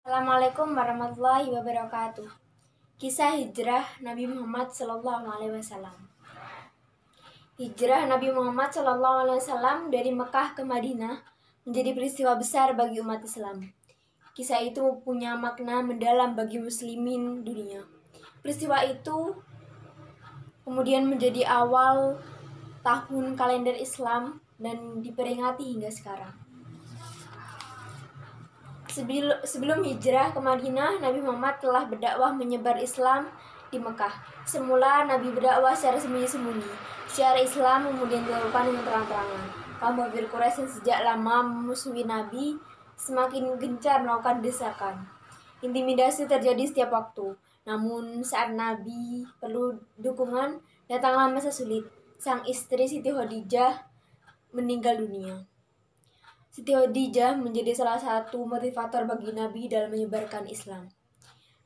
Assalamualaikum warahmatullahi wabarakatuh. Kisah hijrah Nabi Muhammad SAW. Hijrah Nabi Muhammad SAW dari Mekah ke Madinah menjadi peristiwa besar bagi umat Islam. Kisah itu punya makna mendalam bagi muslimin dunia. Peristiwa itu kemudian menjadi awal tahun kalender Islam dan diperingati hingga sekarang. Sebelum hijrah ke Madinah, Nabi Muhammad telah berdakwah menyebar Islam di Mekah. Semula Nabi berdakwah secara sembunyi-sembunyi. Syiar Islam kemudian dilakukan dengan terang-terangan. Kaum kafir Quraisy yang sejak lama memusuhi Nabi semakin gencar melakukan desakan. Intimidasi terjadi setiap waktu. Namun saat Nabi perlu dukungan, datanglah masa sulit. Sang istri Siti Khadijah meninggal dunia. Siti Khadijah menjadi salah satu motivator bagi Nabi dalam menyebarkan Islam.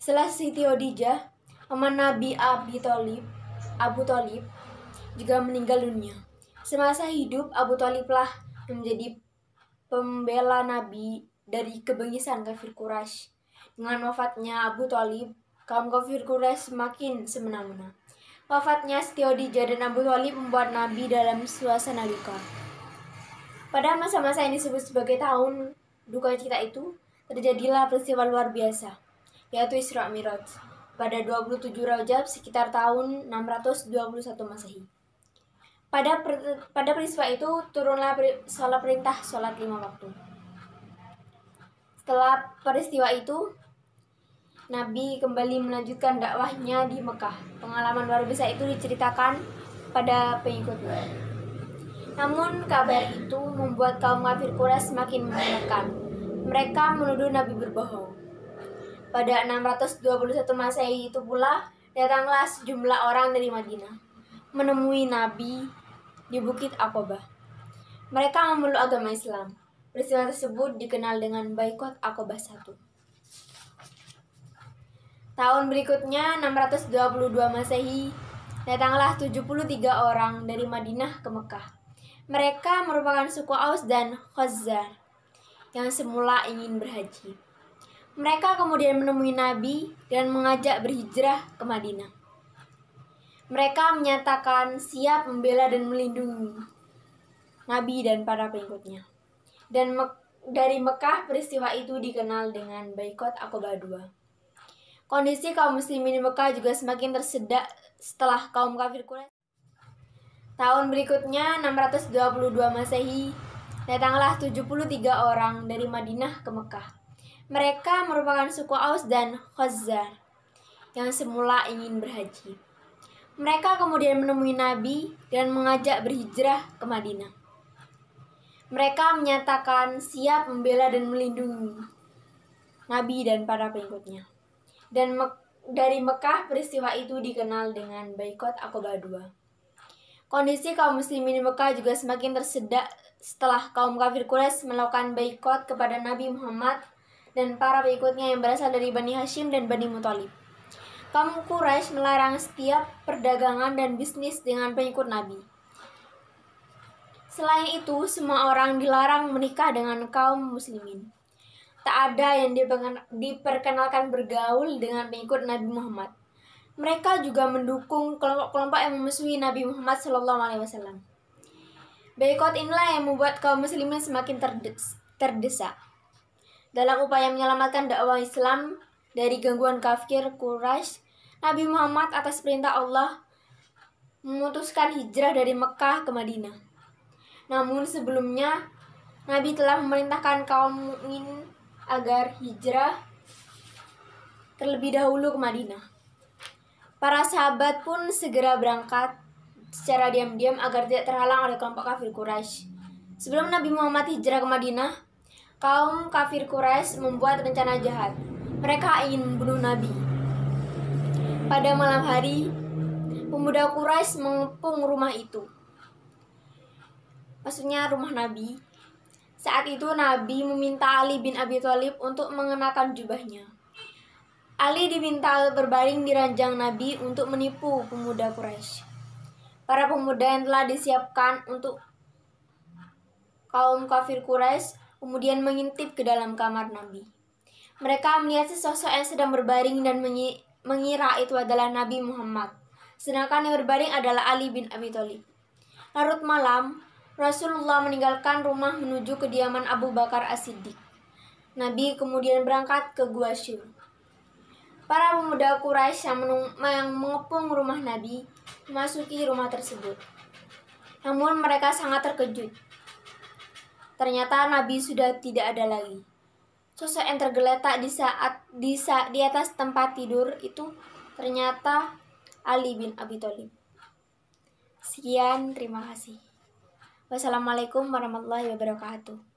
Setelah Siti Khadijah, paman Nabi Abu Thalib juga meninggal dunia. Semasa hidup, Abu Thaliblah yang menjadi pembela Nabi dari kebengisan kafir Quraisy. Dengan wafatnya Abu Thalib, kaum kafir Quraisy semakin semena-mena. Wafatnya Siti Khadijah dan Abu Thalib membuat Nabi dalam suasana duka. Pada masa-masa yang disebut sebagai tahun duka cita itu, terjadilah peristiwa luar biasa, yaitu Isra Mi'raj, pada 27 Rajab sekitar tahun 621 Masehi. Pada peristiwa itu, turunlah perintah sholat 5 waktu. Setelah peristiwa itu, Nabi kembali melanjutkan dakwahnya di Mekah. Pengalaman luar biasa itu diceritakan pada pengikutnya. Namun kabar itu membuat kaum kafir Quraisy semakin menekan. Mereka menuduh Nabi berbohong. Pada 621 Masehi itu pula, datanglah sejumlah orang dari Madinah menemui Nabi di Bukit Aqabah. Mereka memeluk agama Islam. Peristiwa tersebut dikenal dengan Baikot Aqabah I. Tahun berikutnya, 622 Masehi, datanglah 73 orang dari Madinah ke Mekah. Mereka merupakan suku Aus dan Khazraj yang semula ingin berhaji. Mereka kemudian menemui Nabi dan mengajak berhijrah ke Madinah. Mereka menyatakan siap membela dan melindungi Nabi dan para pengikutnya. Dan dari Mekah, peristiwa itu dikenal dengan Baikot Aqabah II. Kondisi kaum muslimin di Mekah juga semakin tersedak setelah kaum kafir Quraisy. Tahun berikutnya, 622 Masehi, datanglah 73 orang dari Madinah ke Mekah. Mereka merupakan suku Aus dan Khazraj yang semula ingin berhaji. Mereka kemudian menemui Nabi dan mengajak berhijrah ke Madinah. Mereka menyatakan siap membela dan melindungi Nabi dan para pengikutnya. Dan dari Mekah, peristiwa itu dikenal dengan Baikot Aqabah II. Kondisi kaum muslimin di Mekah juga semakin tersedak setelah kaum kafir Quraisy melakukan boikot kepada Nabi Muhammad dan para pengikutnya yang berasal dari Bani Hashim dan Bani Muthalib. Kaum Quraisy melarang setiap perdagangan dan bisnis dengan pengikut Nabi. Selain itu, semua orang dilarang menikah dengan kaum muslimin. Tak ada yang diperkenalkan bergaul dengan pengikut Nabi Muhammad. Mereka juga mendukung kelompok-kelompok yang memusuhi Nabi Muhammad SAW. Boikot inilah yang membuat kaum muslimin semakin terdesak. Dalam upaya menyelamatkan dakwah Islam dari gangguan kafir Quraisy, Nabi Muhammad atas perintah Allah memutuskan hijrah dari Mekah ke Madinah. Namun sebelumnya, Nabi telah memerintahkan kaum mukmin agar hijrah terlebih dahulu ke Madinah. Para sahabat pun segera berangkat secara diam-diam agar tidak terhalang oleh kelompok kafir Quraisy. Sebelum Nabi Muhammad hijrah ke Madinah, kaum kafir Quraisy membuat rencana jahat. Mereka ingin membunuh Nabi. Pada malam hari, pemuda Quraisy mengepung rumah itu. Maksudnya rumah Nabi. Saat itu Nabi meminta Ali bin Abi Thalib untuk mengenakan jubahnya. Ali diminta berbaring di ranjang Nabi untuk menipu pemuda Quraisy. Para pemuda yang telah disiapkan untuk kaum kafir Quraisy kemudian mengintip ke dalam kamar Nabi. Mereka melihat sesosok yang sedang berbaring dan mengira itu adalah Nabi Muhammad. Sedangkan yang berbaring adalah Ali bin Abi Thalib. Larut malam, Rasulullah meninggalkan rumah menuju kediaman Abu Bakar As-Siddiq. Nabi kemudian berangkat ke Gua Syur. Para pemuda Quraisy yang mengepung rumah Nabi memasuki rumah tersebut. Namun mereka sangat terkejut. Ternyata Nabi sudah tidak ada lagi. Sosok yang tergeletak di atas tempat tidur itu ternyata Ali bin Abi Thalib. Sekian, terima kasih. Wassalamualaikum warahmatullahi wabarakatuh.